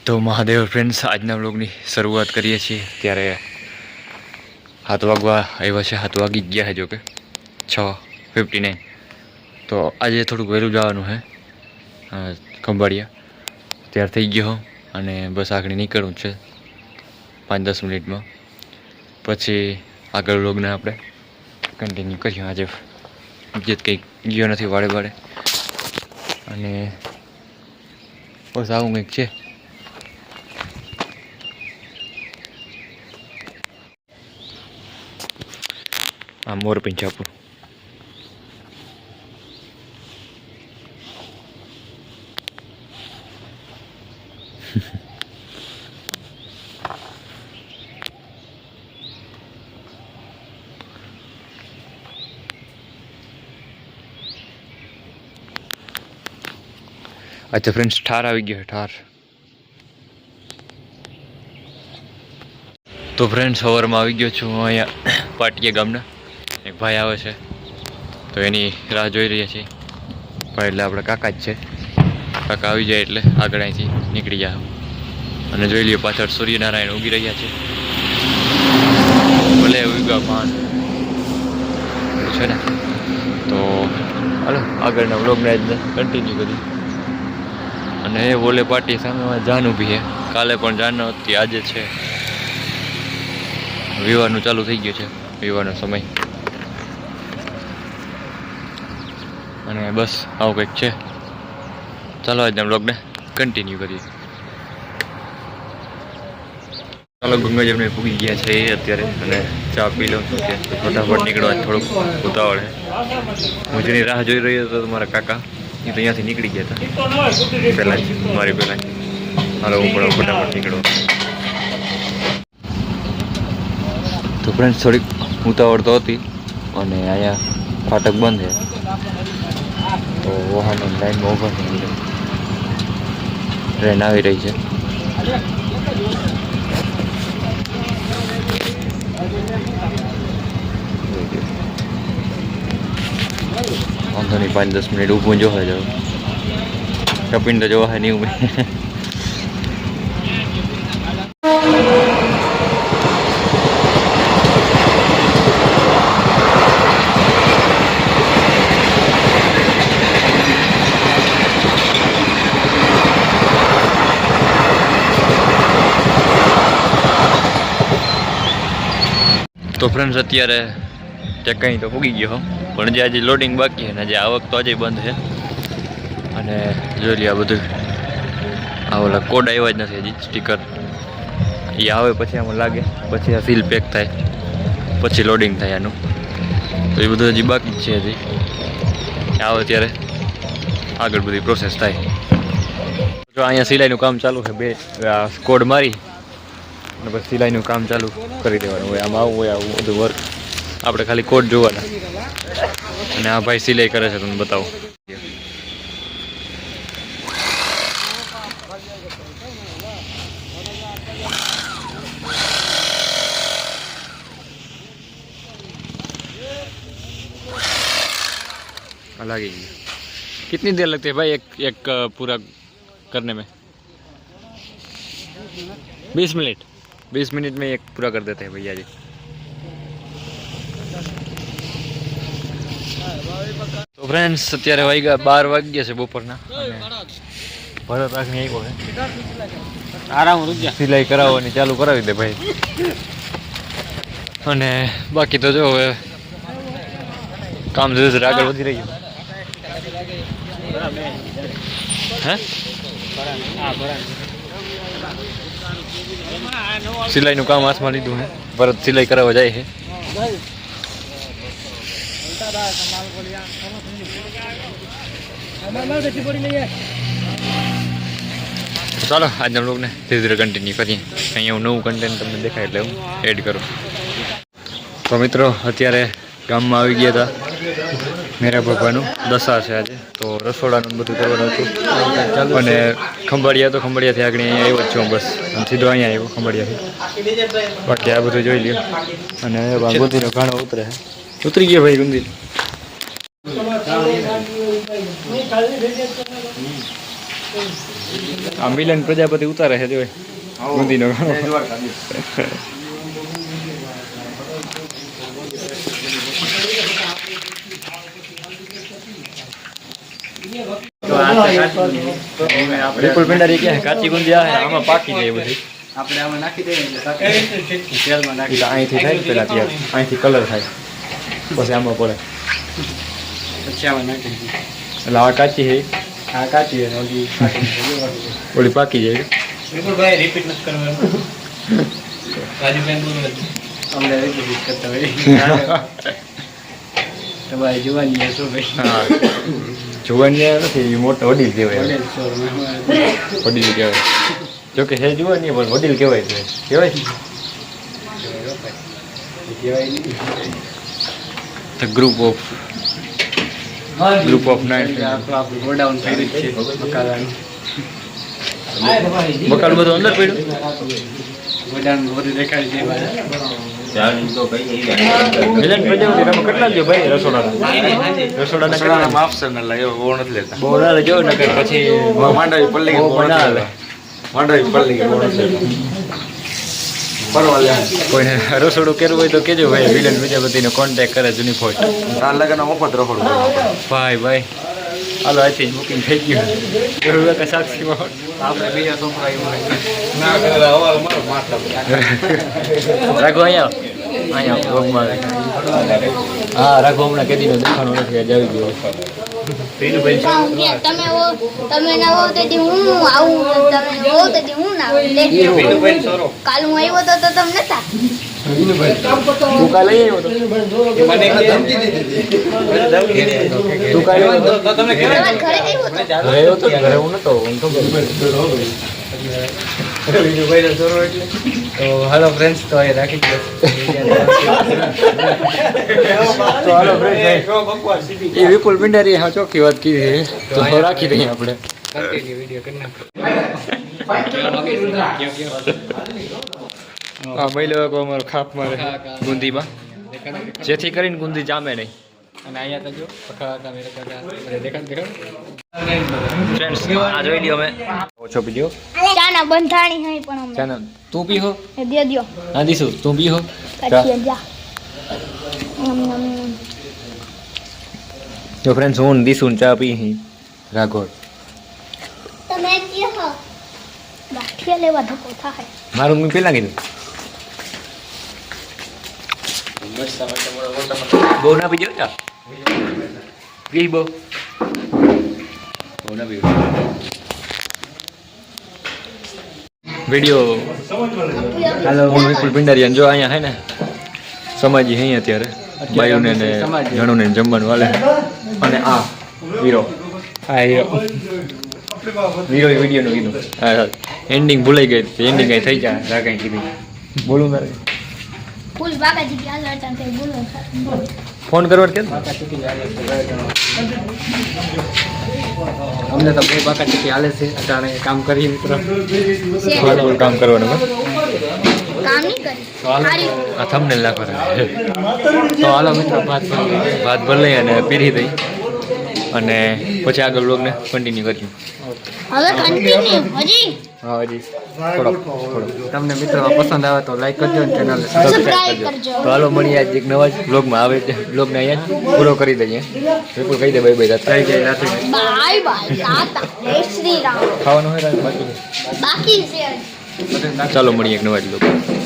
તો મહાદેવ ફ્રેન્ડ્સ આજના વ્લોગની શરૂઆત કરીએ છીએ। ત્યારે 7 વાગવા આવ્યા છે, 7 વાગી ગયા છે, જો કે 6:59। તો આજે થોડુંક વહેલું જવાનું છે ખંભાળિયા, ત્યાર થઈ ગયો અને બસ આગળ નીકળવું છે 5-10 મિનિટમાં। પછી આગળ વ્લોગને આપણે કન્ટિન્યુ કરીએ। આજે બીજે કંઈક ગયો નથી વાળે અને બસ આવું કંઈક છે। આ મોરપિંછાપુર अच्छा फ्रेंड्स, ठार આવી ગયો ठार। तो फ्रेंड्स સવારમાં આવી ગયો છું અહીંયા પાટિયા ગામના। એક ભાઈ આવે છે તો એની રાહ જોઈ રહ્યા છીએ। ભાઈ એટલે આપણા કાકા જ છે। કાકા આવી જાય એટલે આગળ અહીંથી નીકળી જાય। અને જોઈ લઈએ પાછળ સૂર્યનારાયણ ઉગી રહ્યા છે। ભલે ઉગા પાન છે ને। તો હાલો આગળના વ્લોગને કન્ટિન્યુ કરીએ। અને એ બોલે પાટી સામે જાન ઊભી છે। કાલે પણ જાન હતી, આજે છે। વિવાહનું ચાલુ થઈ ગયું છે, વિવાહનો સમય। અને બસ આવું કંઈક છે। ચાલો આજના બ્લોગને કન્ટિન્યુ કરીએ। ચાલો ગંગાજમને પૂગી ગયા છે અત્યારે, અને ચા પી લઉં છું કે ફટાફટ નીકળવા થોડુંક ઉતાવળ છે। હું જેની રાહ જોઈ રહ્યો હતો મારા કાકા, એ તો અહીંયાથી નીકળી ગયા હતા પહેલાં જ, મારી પહેલાં જ। હાલો હું પણ ફટાફટ નીકળવા। તો ફ્રેન્ડ્સ થોડીક ઉતાવળ તો હતી, અને અહીંયા ફાટક બંધ છે તો વાહનો લાઈનમાં ઊભા થઈ ગયા। ટ્રેન આવી રહી છે। વાંધો નહીં, 5-10 મિનિટ ઊભું જોવા જાવ, કપિન તો જોવા નહીં ઊભી। તો ફ્રેન્ડ્સ અત્યારે ટેકાઈ તો પૂગી ગયો, પણ જે આજે લોડિંગ બાકી છે ને જે આવક તો આજે બંધ છે। અને જોઈ લઈએ આ બધું, આ ઓલા કોડ આવ્યા જ નથી હજી, સ્ટીકર એ આવે પછી આમાં લાગે, પછી આ સીલ પેક થાય, પછી લોડિંગ થાય આનું। તો એ બધું હજી બાકી જ છે। હજી આવે ત્યારે આગળ બધી પ્રોસેસ થાય। જો અહીંયા સિલાઈનું કામ ચાલુ છે, 2 કોડ મારી અને પછી સિલાઈનું કામ ચાલુ કરી દેવાનું હોય। આમ આવું હોય, આવું બધું વર્ક, આપણે ખાલી કોડ જોવાના। અને આ ભાઈ સિલાઈ કરે છે, તમને બતાવો। लगी कितनी देर लगती है भाई एक पूरा करने में? 20 मिनट। 20 मिनट में एक पूरा कर देते हैं भैया जी। तो फ्रेंड्स અત્યારે વાગ્યા 12 વાગ્યા છે બપોરના, અને ભરત રાખને આવ્યો છે। આરામ રૂપિયા સિલાઈ કરાવવાની ચાલુ કરાવી દે ભાઈ। અને બાકી તો જો હવે કામ ધીરે ધીરે આગળ વધી રહ્યું હે। સિલાઈનું કામ હાથમાં લીધું છે, ભરત સિલાઈ કરાવવા જાય છે। ચાલો આજના બ્લોગને ધીરે ધીરે કન્ટિન્યુ કરીએ। અહીંયા હું નવું કન્ટેન્ટ તમને દેખાય એટલે હું એડ કરું। તો મિત્રો અત્યારે ગામમાં આવી ગયા હતા, મેરા બાપાનું દશા છે આજે, તો રસોડાનું બધું કરવાનું હતું। અને ખંભાળિયા, તો ખંભાળિયાથી આગળ અહીંયા આવ્યો જ છું બસ, સીધો અહીંયા આવ્યો ખંભાળિયાથી। બાકી આ બધું જોઈ લ્યો। અને ગુંદીનો ઘાણો ઉતરે છે, ઉતરી ગયો ભાઈ ગુંદી। આ મિલન પ્રજાપતિ ઉતારે છે જોઈ બુંદીનો વિપુલ પિંડારી ક્યાં કાચી ગુંદી આવે આમાં પાકી જાય બધી આપણે આમાં નાખી દઈએ એટલે તેલમાં નાખી અહીંથી થાય પેલા ત્યાં અહીંથી કલર થાય પછી આમાં પડે પછી આમાં નાખી એટલે આ કાચી છે આ કાચી અને ઓલી ઓલી પાકી જાય વિપુલભાઈ રિપીટ નથી કરવાનું રાજુભાઈ બોલું અમને રિપીટ કરતા હોય તમારી જોવાની શું ભાઈ હા જુવાની નથી મોટો વડીલ કહેવાય વડીલ કહેવાય જોકે હે જુવાની પણ વડીલ કહેવાય છે કહેવાય ધ ગ્રુપ ઓફ 9 આપણું ગોડાઉન કર્યું છે મકાલાનું બકાલ બધું અંદર પડ્યું ગોડાઉન બધું દેખાડી દે મિલન પ્રજાપતિ તમે કેટલા લ્યો ભાઈ રસોડાના કેટલા માપસર ના લાગે બહુ નથી લેતા બહુ ના લેજો ને પછી માંડવી પલ્લી બહુ ના લે માંડવી પલ્લી બહુ નથી લેતા પરવા લે કોઈને રસોડું કરવું હોય તો કેજો ભાઈ મિલન પ્રજાપતિનો કોન્ટેક્ટ કરે જૂની ફોટ તાર લગન મફત રખડું ભાઈ હાલો અહીંથી બુકિંગ થઈ ગયું એવું કે સાક્ષીમાં આપણે બીજા છોકરા ના કરેલા હવાલ મારો માથા રાખો અહીંયા ભોગમાં હા રાખો હમણાં કેદીનો દેખાણો નથી આજે આવી ગયો તમે ના હો તેથી હું આવું તમે હો તેથી હું ના આવું કાલ હું આવ્યો તો તમે નતા તું કાલે આવ્યો હતો તું કાલે આવ્યો હતો તમને ઘરે આવ્યો તો ઘરે આવ્યો હતો ઘરે હું નતો હું તો તો હાલો ફ્રેન્ડ્સ તો એ રાખી દો તો હાલો ફ્રેન્ડ એ વિપુલ પિંડારી હા ચોખ્ખી વાત કીધી તો રાખી દઈએ આપણે કન્ટિન્યુ વિડિયો કરી હા મહિલા અમારો ખાપ મારે ગુંદીમાં જેથી કરીને ગુંદી જામે નહીં અને અહીંયા તો જો દેખાડ ફ્રેન્ડ્સ આ જોઈ લ્યો અમે ઓછો પીજો ચાના બંધાણી હઈ પણ અમે ચાના તું પી હો એ દે દ્યો હા દીસુ તું પી હો પછી જા જો ફ્રેન્ડ્સ હું દીસુ ચા પી હી રાઘોડ તમે કે હો ગાંઠિયા લેવા ધક્કો થાય મારું મેં પેલા કીધું બહુ ના પીજો ચા પી બહુ ના પીજો વિડીયો હાલો હું વિપુલ પિંડારિયા જો અહીંયા હે ને સમાજી હે અત્યારે બાયુને ને જણુને જમવાનું વાલે અને આ હીરો હા હીરો વીરો વિડીયોનું કીધું હા એન્ડિંગ ભૂલાઈ ગઈ એન્ડિંગ કઈ થઈ જાય રા કઈ કીધી બોલું મારે ફૂલ બાકાજી કે હાલ અડચણ થઈ બોલો ફોન કરવા કેમ અમને તો બે બાકા ચીકી હાલે છે અટાણે કામ કરી મિત્રો કામ કરવાનું કામ નહીં કરી હારી આ થંબનેલ નાખો તો હાલો મિત્રો ભાત ભાત ભર લઈ અને પીરી દઈ અને પછી આગળ બ્લોગને કન્ટિન્યુ કર્યું હવે કન્ટિન્યુ હજી હા હજી થોડોક તમને મિત્રો પસંદ આવે તો લાઈક કરજો અને ચેનલ સબસ્ક્રાઇબ કરજો તો હાલો મળીએ આજ એક નવા જ બ્લોગમાં આવે છે બ્લોગને અહીંયા જ પૂરો કરી દઈએ બિલકુલ કહી દે બાય બાય જય જય રાત્રિ બાય બાય તાતા જય શ્રી રામ ખાવાનું હોય બાકી બાકી છે ચાલો મળીએ એક નવા જ બ્લોગ